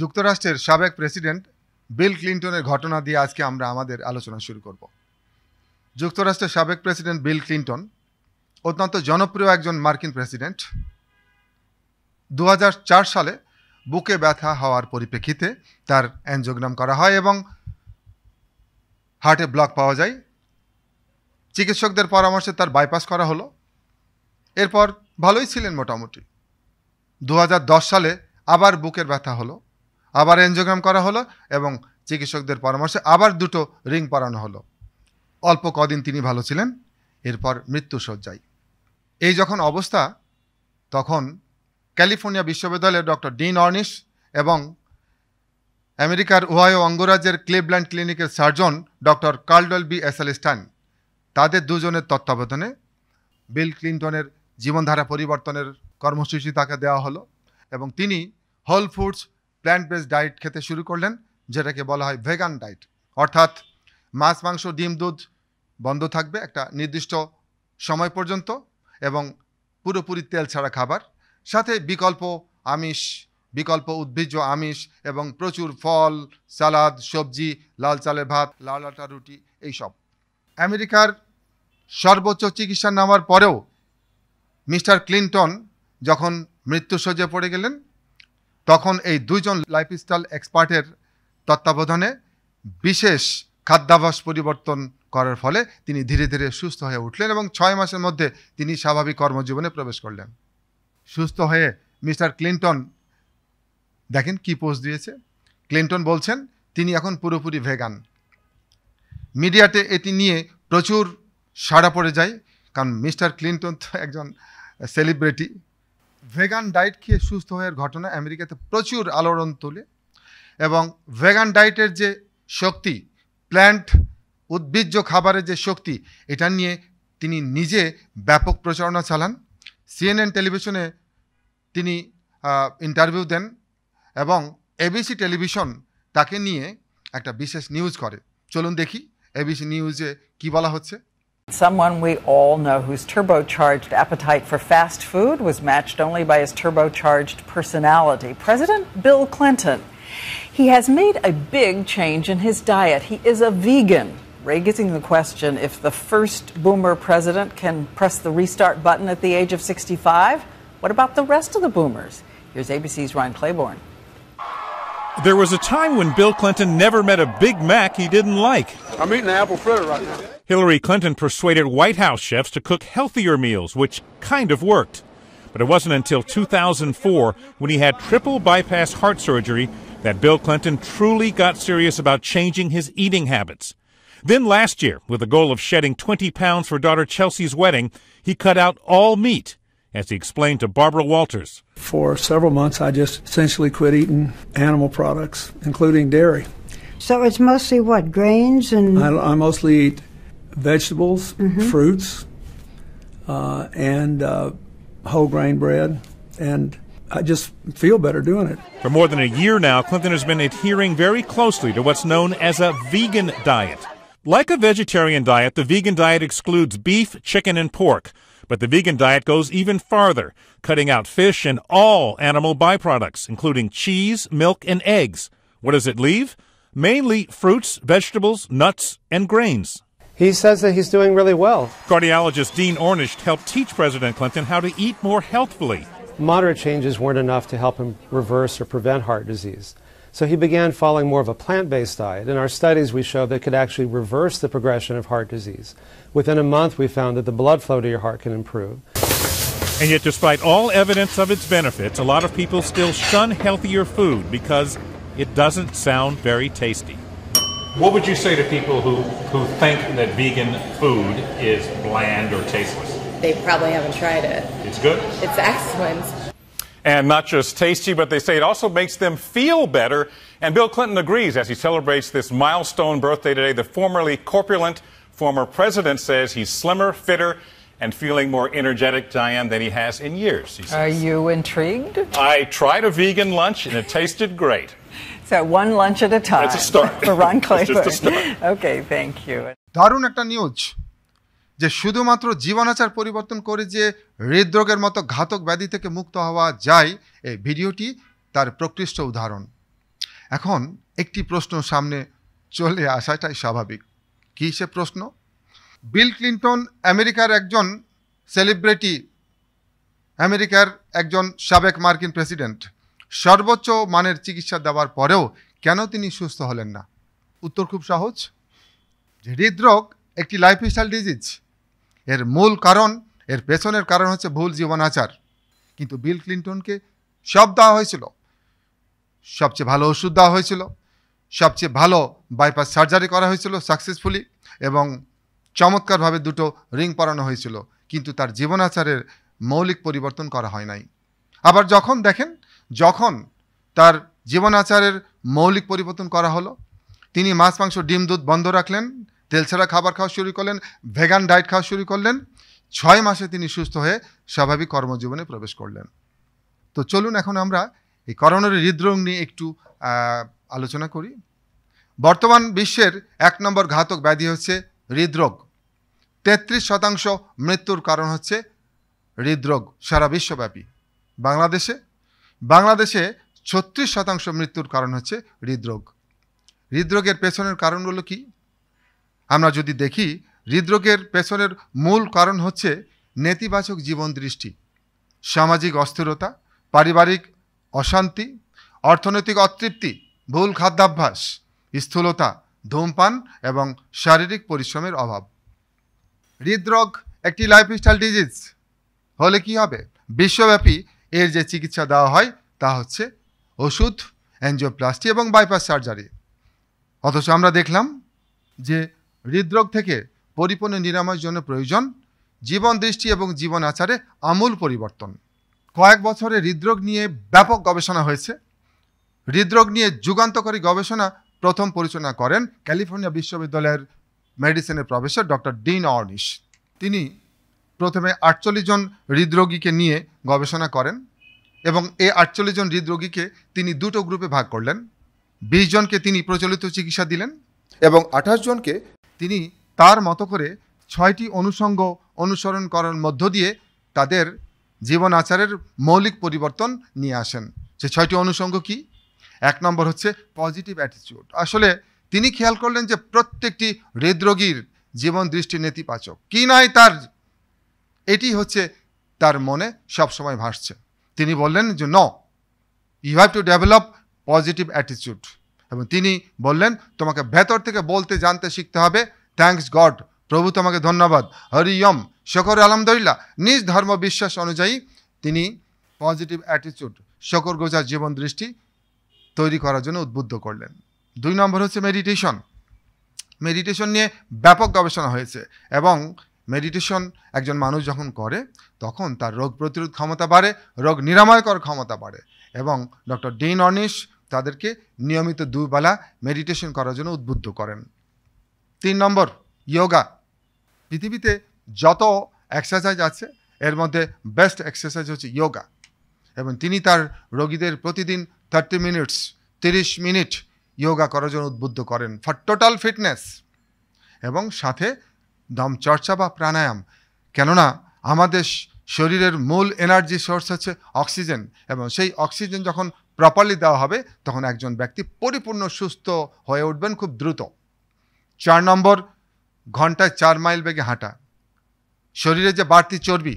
যুক্তরাষ্ট্রের সাবেক president Bill ক্লিন্টনের ঘটনা দিয়ে আজকে আমরা আমাদের আলোচনা শুরু করব। যুক্তরাষ্ট্রের সাবেক প্রেসিডেন্ট বিল ক্লিন্টন অত্যন্ত জনপ্রিয় একজন মার্কিন প্রেসিডেন্ট। 2004 সালে বুকে ব্যথা হওয়ার পরিপ্রেক্ষিতে তার অ্যানজিওগ্রাম করা হয় এবং হার্টে ব্লক পাওয়া যায়। চিকিৎসকদের পরামর্শে তার বাইপাস করা হলো। এরপর ভালোই ছিলেন মোটামুটি। 2010 সালে আবার বুকের ব্যথা হলো, আবার অ্যানজিওগ্রাম করা হলো এবং চিকিৎসকদের পরামর্শে আবার 2টো রিং পরানো হলো। অল্প কদিন তিনি ভালো ছিলেন, এরপর মৃত্যুশয্যায়। এই যখন অবস্থা, তখন ক্যালিফোর্নিয়া বিশ্ববিদ্যালয়ের ডক্টর ডিন অর্নিশ এবং আমেরিকার ওহাইও অঙ্গরাজ্যের ক্লিভল্যান্ড ক্লিনিকের সার্জন ডক্টর কার্লডওয়েল বি এসেলস্টাইন, তাদের দুজনের তত্ত্বাবধানে বিল ক্লিন্টনের জীবনধারা পরিবর্তনের কর্মসূচি তাকে দেওয়া হলো এবং তিনি whole foods plant based diet খেতে শুরু করলেন, যেটাকে বলা হয় ভেগান ডায়েট। অর্থাৎ মাছ, মাংস, ডিম, দুধ বন্ধ থাকবে একটা নির্দিষ্ট সময় পর্যন্ত এবং পুরোপুরি তেল ছাড়া খাবার, সাথে বিকল্প আমিষ, বিকল্প উদ্ভিজ্জ আমিষ এবং প্রচুর ফল, সালাদ, সবজি, লাল চালের ভাত, লাল আটা রুটি, এইসব। আমেরিকার সর্বোচ্চ চিকিৎসা নেওয়ার পরেও মিস্টার ক্লিন্টন যখন মৃত্যুশয্যায় পড়ে গেলেন, তখন এই দুইজন লাইফস্টাইল এক্সপার্টের তত্ত্বাবধানে বিশেষ খাদ্যাভ্যাস পরিবর্তন করার ফলে তিনি ধীরে ধীরে সুস্থ হয়ে উঠলেন এবং 6 মাসের মধ্যে তিনি স্বাভাবিক কর্মজীবনে প্রবেশ করলেন। সুস্থ হয়ে মিস্টার ক্লিন্টন দেখেন কি পোস্ট দিয়েছে। ক্লিন্টন বলছেন তিনি এখন পুরোপুরি ভেগান। মিডিয়াতে এটি নিয়ে প্রচুর সাড়া পড়ে যায়, কারণ মিস্টার ক্লিন্টন তো একজন সেলিব্রিটি। ভেগান ডায়েট খেয়ে সুস্থ হওয়ার ঘটনা আমেরিকাতে প্রচুর আলোড়ন তোলে এবং ভেগান ডায়েটের যে শক্তি, প্ল্যান্ট উদ্ভিজ্জ খাবারের যে শক্তি, এটা নিয়ে তিনি নিজে ব্যাপক প্রচারণা চালান। CNN টেলিভিশনে তিনি ইন্টারভিউ দেন এবং ABC টেলিভিশন তাকে নিয়ে একটা বিশেষ নিউজ করে। চলুন দেখি ABC নিউজে কি বলা হচ্ছে। Someone we all know whose turbocharged appetite for fast food was matched only by his turbocharged personality, President Bill Clinton. He has made a big change in his diet. He is a vegan, raising the question if the first boomer president can press the restart button at the age of 65. What about the rest of the boomers? Here's ABC's Ryan Claiborne. There was a time when Bill Clinton never met a Big Mac he didn't like. I'm eating an apple fritter right now. Hillary Clinton persuaded White House chefs to cook healthier meals, which kind of worked. But it wasn't until 2004, when he had triple bypass heart surgery, that Bill Clinton truly got serious about changing his eating habits. Then last year, with the goal of shedding 20 pounds for daughter Chelsea's wedding, he cut out all meat, as he explained to Barbara Walters. For several months, I just essentially quit eating animal products, including dairy. So it's mostly what, grains and... I mostly eat vegetables, fruits, and whole grain bread, and I just feel better doing it. For more than a year now, Clinton has been adhering very closely to what's known as a vegan diet. Like a vegetarian diet, the vegan diet excludes beef, chicken, and pork. But the vegan diet goes even farther, cutting out fish and all animal byproducts, including cheese, milk, and eggs. What does it leave? Mainly fruits, vegetables, nuts, and grains. He says that he's doing really well. Cardiologist Dean Ornish helped teach President Clinton how to eat more healthfully. Moderate changes weren't enough to help him reverse or prevent heart disease. So he began following more of a plant-based diet. In our studies, we showed that it could actually reverse the progression of heart disease. Within a month, we found that the blood flow to your heart can improve. And yet, despite all evidence of its benefits, a lot of people still shun healthier food because it doesn't sound very tasty. What would you say to people who think that vegan food is bland or tasteless? They probably haven't tried it. It's good? It's excellent. And not just tasty, but they say it also makes them feel better. And Bill Clinton agrees as he celebrates this milestone birthday today. The formerly corpulent former president says he's slimmer, fitter, and feeling more energetic, Diane, than he has in years, he says. Are you intrigued? I tried a vegan lunch, and it tasted great. So one lunch at a time. That's a start. For Ron Claiborne. It's just a start. Okay, thank you. দারুণ একটা news যে শুধুমাত্র জীবনাচার পরিবর্তন করে যে হৃদরোগের মতো ঘাতক ব্যাধি থেকে মুক্ত হওয়া যায়, এই ভিডিওটি তার প্রকৃষ্ট উদাহরণ। এখন একটি প্রশ্ন সামনে চলে আসাটাই স্বাভাবিক। কী সে প্রশ্ন? বিল ক্লিন্টন আমেরিকার একজন সেলিব্রিটি, আমেরিকার একজন সাবেক মার্কিন প্রেসিডেন্ট, সর্বোচ্চ মানের চিকিৎসা দেওয়ার পরেও কেন তিনি সুস্থ হলেন না? উত্তর খুব সহজ, যে হৃদরোগ একটি লাইফস্টাইল ডিজিজ। এর মূল কারণ, এর পেছনের কারণ হচ্ছে ভুল জীবনাচার। কিন্তু বিল ক্লিন্টনকে সব দেওয়া হয়েছিল, সবচেয়ে ভালো ওষুধ দেওয়া হয়েছিল, সবচেয়ে ভালো বাইপাস সার্জারি করা হয়েছিল সাকসেসফুলি, এবং চমৎকারভাবে 2টো রিং পরানো হয়েছিল, কিন্তু তার জীবনাচারের মৌলিক পরিবর্তন করা হয় নাই। আবার যখন তার জীবনাচারের মৌলিক পরিবর্তন করা হলো, তিনি মাছ মাংস ডিম দুধ বন্ধ রাখলেন, তেল ছাড়া খাবার খাওয়া শুরু করলেন, ভেগান ডায়েট খাওয়া শুরু করলেন, 6 মাসে তিনি সুস্থ হয়ে স্বাভাবিক কর্মজীবনে প্রবেশ করলেন। তো চলুন এখন আমরা এই করোনারি হৃদরোগ নিয়ে একটু আলোচনা করি। বর্তমান বিশ্বের 1 নম্বর ঘাতক ব্যাধি হচ্ছে হৃদরোগ। 33% মৃত্যুর কারণ হচ্ছে হৃদরোগ সারা বিশ্বব্যাপী। বাংলাদেশে 36% মৃত্যুর কারণ হচ্ছে হৃদরোগ। হৃদরোগের পেছনের কারণগুলো কি? আমরা যদি দেখি, হৃদরোগের পেছনের মূল কারণ হচ্ছে নেতিবাচক জীবন দৃষ্টি, সামাজিক অস্থিরতা, পারিবারিক অশান্তি, অর্থনৈতিক অতৃপ্তি, ভুল খাদ্যাভ্যাস, স্থূলতা, ধূমপান এবং শারীরিক পরিশ্রমের অভাব। হৃদরোগ একটি লাইফস্টাইল ডিজিজ হলে কি হবে? বিশ্বব্যাপী এর যে চিকিৎসা দেওয়া হয় তা হচ্ছে ওষুধ, অ্যাঞ্জিওপ্লাস্টি এবং বাইপাস সার্জারি। অথচ আমরা দেখলাম যে হৃদরোগ থেকে পরিপূর্ণ নিরাময়ের জন্য প্রয়োজন জীবন দৃষ্টি এবং জীবন আচারে আমূল পরিবর্তন। কয়েক বছরে হৃদরোগ নিয়ে ব্যাপক গবেষণা হয়েছে। হৃদরোগ নিয়ে যুগান্তকারী গবেষণা প্রথম পরিচালনা করেন ক্যালিফোর্নিয়া বিশ্ববিদ্যালয়ের মেডিসিনের প্রফেসর ডক্টর ডিন অর্নিশ। তিনি প্রথমে 48 জন হৃদরোগীকে নিয়ে গবেষণা করেন এবং এই 48 জন হৃদরোগীকে তিনি 2টো গ্রুপে ভাগ করলেন। 20 জনকে তিনি প্রচলিত চিকিৎসা দিলেন এবং 28 জনকে তিনি তার মতো করে 6টি অনুষঙ্গ অনুসরণ করার মধ্য দিয়ে তাদের জীবন আচারের মৌলিক পরিবর্তন নিয়ে আসেন। সে 6টি অনুষঙ্গ কি? 1 নম্বর হচ্ছে পজিটিভ অ্যাটিটিউড। আসলে তিনি খেয়াল করলেন যে প্রত্যেকটি হৃদরোগীর জীবন দৃষ্টি নেতিবাচক, কি নাই তার, এটি হচ্ছে তার মনে সবসময় ভাসছে। তিনি বললেন যে no, you have to develop positive attitude. এবং তিনি বললেন তোমাকে ভেতর থেকে বলতে জানতে শিখতে হবে থ্যাঙ্কস গড, প্রভু তোমাকে ধন্যবাদ, হরিয়ম, শকর আলহামদুলিল্লাহ। নিজ ধর্ম বিশ্বাস অনুযায়ী তিনি পজিটিভ অ্যাটিটিউড, শকর গোজার জীবন দৃষ্টি তৈরি করার জন্য উদ্বুদ্ধ করলেন। 2 নম্বর হচ্ছে মেডিটেশন। মেডিটেশন নিয়ে ব্যাপক গবেষণা হয়েছে এবং মেডিটেশন একজন মানুষ যখন করে তখন তার রোগ প্রতিরোধ ক্ষমতা বাড়ে, রোগ নিরাময় করার ক্ষমতা বাড়ে। এবং ডক্টর ডিন অর্নিশ তাদেরকে নিয়মিত 2 বেলা মেডিটেশন করার জন্য উদ্বুদ্ধ করেন। 3 নম্বর যোগা। পৃথিবীতে যত এক্সারসাইজ আছে এর মধ্যে বেস্ট এক্সারসাইজ হচ্ছে যোগা। এবং তিনি তার রোগীদের প্রতিদিন 30 মিনিট যোগা করার জন্য উদ্বুদ্ধ করেন ফর টোটাল ফিটনেস, এবং সাথে দম চর্চা বা প্রাণায়াম। কেননা আমাদের শরীরের মূল এনার্জি সোর্স হচ্ছে অক্সিজেন, এবং সেই অক্সিজেন যখন প্রপারলি দেওয়া হবে তখন একজন ব্যক্তি পরিপূর্ণ সুস্থ হয়ে উঠবেন খুব দ্রুত। 4 নম্বর ঘন্টায় 4 মাইল বেগে হাঁটা। শরীরে যে বাড়তি চর্বি,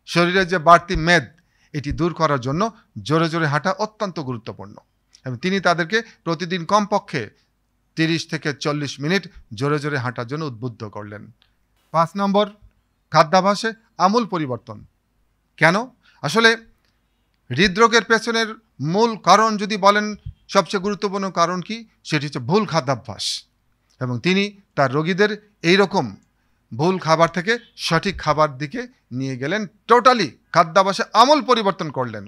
শরীরে যে বাড়তি মেদ, এটি দূর করার জন্য জোরে জোরে হাঁটা অত্যন্ত গুরুত্বপূর্ণ। এবং তিনি তাদেরকে প্রতিদিন কমপক্ষে 30 থেকে 40 মিনিট জোরে জোরে হাঁটার জন্য উদ্বুদ্ধ করলেন। 5 নম্বর খাদ্যাভ্যাসে আমূল পরিবর্তন। কেন? আসলে হৃদরোগের পেছনের মূল কারণ যদি বলেন সবচেয়ে গুরুত্বপূর্ণ কারণ কি, সেটি হচ্ছে ভুল খাদ্যাভ্যাস। এবং তিনি তার রোগীদের এইরকম ভুল খাবার থেকে সঠিক খাবার দিকে নিয়ে গেলেন, টোটালি খাদ্যাভ্যাসে আমূল পরিবর্তন করলেন।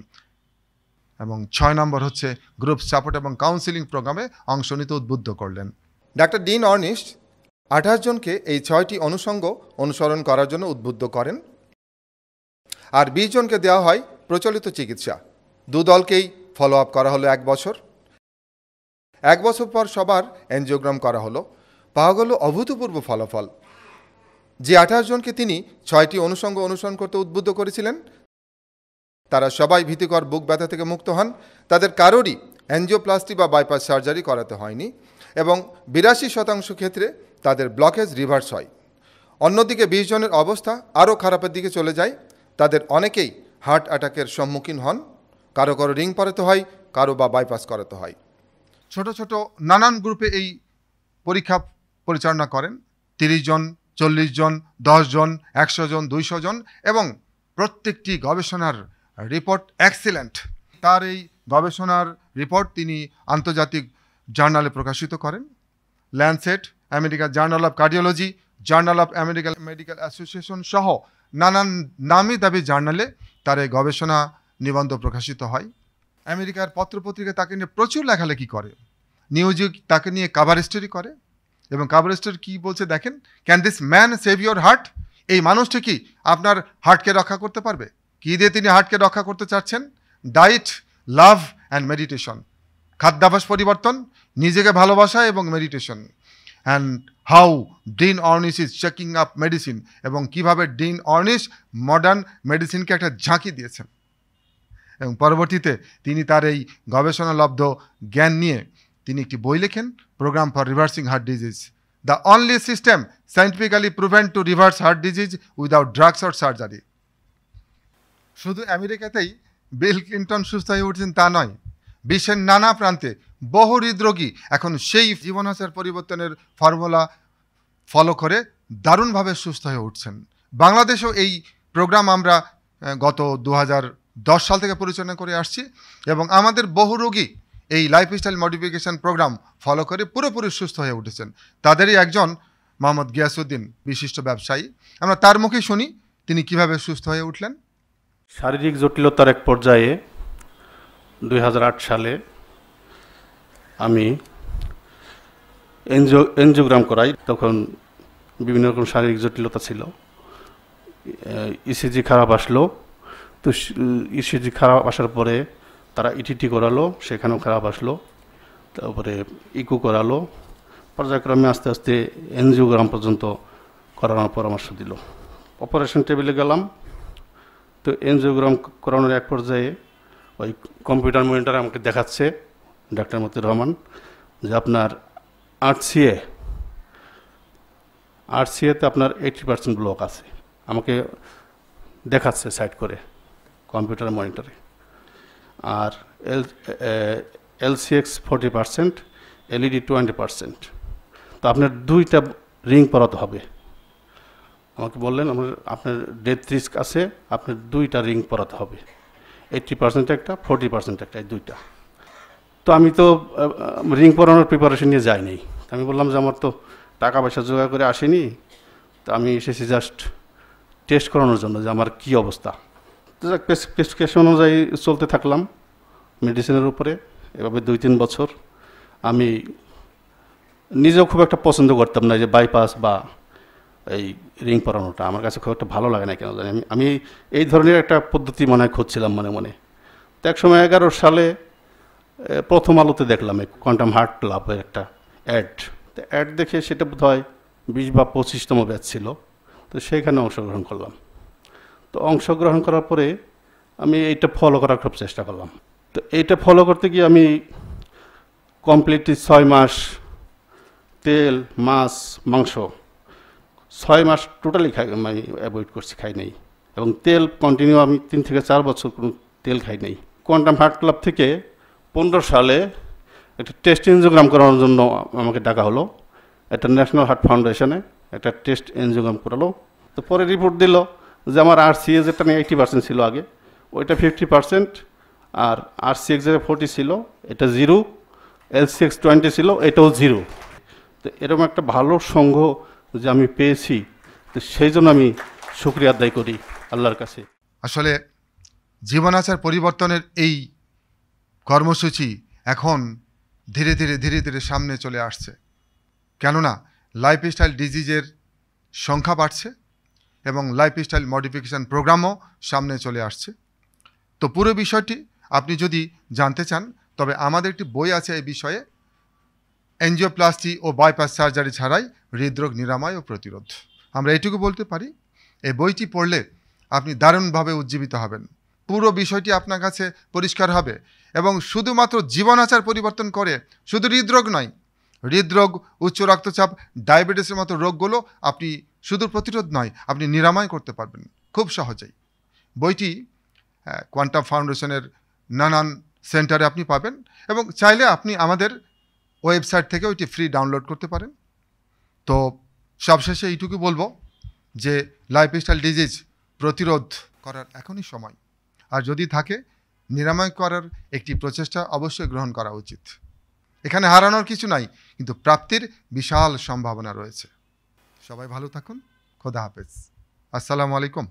এবং 6 নম্বর হচ্ছে গ্রুপ সাপোর্ট এবং কাউন্সিলিং প্রোগ্রামে অংশ নিতে উদ্বুদ্ধ করলেন। ডাক্তার ডিন অর্নিশ 28 জনকে এই 6টি অনুষঙ্গ অনুসরণ করার জন্য উদ্বুদ্ধ করেন, আর 20 জনকে দেওয়া হয় প্রচলিত চিকিৎসা। 2 দলকেই ফলো আপ করা হলো 1 বছর। 1 বছর পর সবার এনজিওগ্রাম করা হলো, পাওয়া গেল অভূতপূর্ব ফলাফল। যে 28 জনকে তিনি 6টি অনুষঙ্গ অনুসরণ করতে উদ্বুদ্ধ করেছিলেন তারা সবাই ভীতিকর বুক ব্যথা থেকে মুক্ত হন। তাদের কারোরই অ্যাঞ্জিওপ্লাস্টি বা বাইপাস সার্জারি করাতে হয়নি এবং 82% ক্ষেত্রে তাদের ব্লকেজ রিভার্স হয়। অন্যদিকে 20 জনের অবস্থা আরও খারাপের দিকে চলে যায়। তাদের অনেকেই হার্ট অ্যাটাকের সম্মুখীন হন, কারো কারো রিং পরাতে হয়, কারো বা বাইপাস করাতে হয়। ছোট ছোট নানান গ্রুপে এই পরীক্ষা পরিচালনা করেন। 30 জন, 40 জন, 10 জন, 100 জন, 200 জন, এবং প্রত্যেকটি গবেষণার রিপোর্ট এক্সিলেন্ট। তার এই গবেষণার রিপোর্ট তিনি আন্তর্জাতিক জার্নালে প্রকাশিত করেন। Lancet, American journal of cardiology, journal of American medical association সহ নানান নামি দাবি জার্নালে তার এই গবেষণা নিবন্ধ প্রকাশিত হয়। আমেরিকার পত্রপত্রিকা তাকে নিয়ে প্রচুর লেখালেখি করে। নিউজিক তাকে নিয়ে কাভার স্টোরি করে, এবং কাভার স্টোরি কী বলছে দেখেন, can this man save your heart? এই মানুষটি কি আপনার হার্টকে রক্ষা করতে পারবে? কী দিয়ে তিনি হার্টকে রক্ষা করতে চাচ্ছেন? ডায়েট, লাভ অ্যান্ড মেডিটেশন, খাদ্যাভ্যাস পরিবর্তন, নিজেকে ভালোবাসা এবং meditation. And how dean Ornish is checking up medicine, এবং কীভাবে ডিন অর্নিশ মডার্ন মেডিসিনকে একটা ঝাঁকি দিয়েছেন। এবং পরবর্তীতে তিনি তার এই গবেষণালব্ধ জ্ঞান নিয়ে তিনি একটি বই লেখেন, program for reversing heart disease, the only system scientifically proven to reverse heart disease without drugs or surgery. শুধু আমেরিকাতেই বিল ক্লিন্টন সুস্থ হয়ে উঠছেন তা নয়, বিশ্বের নানা প্রান্তে বহু হৃদরোগী এখন সেই জীবনাচার পরিবর্তনের ফর্মুলা ফলো করে দারুণভাবে সুস্থ হয়ে উঠছেন। বাংলাদেশেও এই প্রোগ্রাম আমরা গত 2010 সাল থেকে পরিচালনা করে আসছি, এবং আমাদের বহু রোগী এই লাইফস্টাইল মডিফিকেশন প্রোগ্রাম ফলো করে পুরোপুরি সুস্থ হয়ে উঠেছেন। তাদেরই একজন মোহাম্মদ গিয়াসউদ্দিন, বিশিষ্ট ব্যবসায়ী। আমরা তার মুখে শুনি তিনি কিভাবে সুস্থ হয়ে উঠলেন। শারীরিক জটিলতার এক পর্যায়ে 2008 সালে আমি এনজিওগ্রাম করাই। তখন বিভিন্ন রকম শারীরিক জটিলতা ছিল। ইসিজি খারাপ আসলো, তো ইসিজি খারাপ আসার পরে তারা ইটিটি করালো, সেখানেও খারাপ আসলো। তারপরে ইকো করালো, পর্যায়ক্রমে আস্তে আস্তে এনজিওগ্রাম পর্যন্ত করানোর পরামর্শ দিল। অপারেশন টেবিলে গেলাম, তো এনজিওগ্রাম করানোর এক পর্যায়ে ওই কম্পিউটার মনিটরে আমাকে দেখাচ্ছে ডাক্তার মতিউর রহমান যে আপনার আরসিএতে আপনার 80% ব্লক আছে। আমাকে দেখাচ্ছে সাইড করে কম্পিউটার মনিটরে। আর LCX 40%, LED 20%। তো আপনার 2টা রিং পরাতে হবে। আমাকে বললেন আপনার ডেথ রিস্ক আছে, আপনার 2টা রিং পরাতে হবে, 80% একটা, 40% একটা, এই 2টা। তো আমি তো রিং পরানোর প্রিপারেশন নিয়ে যাইনি। আমি বললাম যে আমার তো টাকা পয়সা জোগাড় করে আসেনি, তো আমি এসেছি জাস্ট টেস্ট করানোর জন্য যে আমার কী অবস্থা। তো প্রেসক্রিপশন অনুযায়ী চলতে থাকলাম মেডিসিনের উপরে। এভাবে 2-3 বছর। আমি নিজেও খুব একটা পছন্দ করতাম না যে বাইপাস বা এই রিং পরানোটা, আমার কাছে খুব একটা ভালো লাগে না কেন জানি। আমি এই ধরনের একটা পদ্ধতি মনে হয় খুঁজছিলাম মনে মনে। তো একসময় 11 সালে প্রথম আলোতে দেখলাম এই কোয়ান্টাম হার্ট ক্লাবের একটা অ্যাড। তো অ্যাড দেখে সেটা বোধ হয় 20 বা 25তম ব্যাচ ছিল। তো সেইখানে অংশগ্রহণ করলাম। তো অংশগ্রহণ করার পরে আমি এইটা ফলো করার খুব চেষ্টা করলাম। তো এইটা ফলো করতে গিয়ে আমি কমপ্লিটলি 6 মাস তেল, মাছ, মাংস 6 মাস টোটালি আমি অ্যাভয়েড করছি, খাই নাই। এবং তেল কন্টিনিউ আমি 3 থেকে 4 বছর কোনো তেল খাই নাই। কোয়ান্টাম হার্ট ক্লাব থেকে 15 সালে একটা টেস্ট এনজিওগ্রাম করানোর জন্য আমাকে ডাকা হলো। একটা ন্যাশনাল হার্ট ফাউন্ডেশনে একটা টেস্ট এনজিওগ্রাম করালো। তো পরে রিপোর্ট দিল যে আমার RCA যেটা নিয়ে 80% ছিল আগে, ওইটা 50%, আর RCX যেটা 40 ছিল এটা 0, LCX 20 ছিল এটাও 0। তো এরকম একটা ভালো সংঘ যে আমি পেয়েছি, তো সেই জন্য আমি শুকরিয়া আদায় করি আল্লাহর কাছে। আসলে জীবনাচার পরিবর্তনের এই কর্মসূচি এখন ধীরে ধীরে সামনে চলে আসছে, কেননা লাইফস্টাইল ডিজিজের সংখ্যা বাড়ছে এবং লাইফস্টাইল মডিফিকেশান প্রোগ্রামও সামনে চলে আসছে। তো পুরো বিষয়টি আপনি যদি জানতে চান তবে আমাদের একটি বই আছে এই বিষয়ে, এনজিওপ্লাস্টি ও বাইপাস সার্জারি ছাড়াই হৃদরোগ নিরাময় ও প্রতিরোধ। আমরা এটুকু বলতে পারি, এই বইটি পড়লে আপনি দারুণভাবে উজ্জীবিত হবেন। পুরো বিষয়টি আপনার কাছে পরিষ্কার হবে এবং শুধুমাত্র জীবনাচার পরিবর্তন করে শুধু হৃদরোগ নয়, হৃদরোগ, উচ্চ রক্তচাপ, ডায়াবেটিসের মতো রোগগুলো আপনি শুধু প্রতিরোধ নয়, আপনি নিরাময় করতে পারবেন খুব সহজেই। বইটি কোয়ান্টাম ফাউন্ডেশনের নানান সেন্টারে আপনি পাবেন এবং চাইলে আপনি আমাদের ওয়েবসাইট থেকে ওইটি ফ্রি ডাউনলোড করতে পারেন। তো সবশেষে এইটুকু বলবো যে লাইফস্টাইল ডিজিজ প্রতিরোধ করার এখনই সময়, আর যদি থাকে নিরাময় করার একটি প্রচেষ্টা অবশ্যই গ্রহণ করা উচিত। এখানে হারানোর কিছু নাই, কিন্তু প্রাপ্তির বিশাল সম্ভাবনা রয়েছে। সবাই ভালো থাকুন, খোদা হাফেজ, আসসালামু আলাইকুম।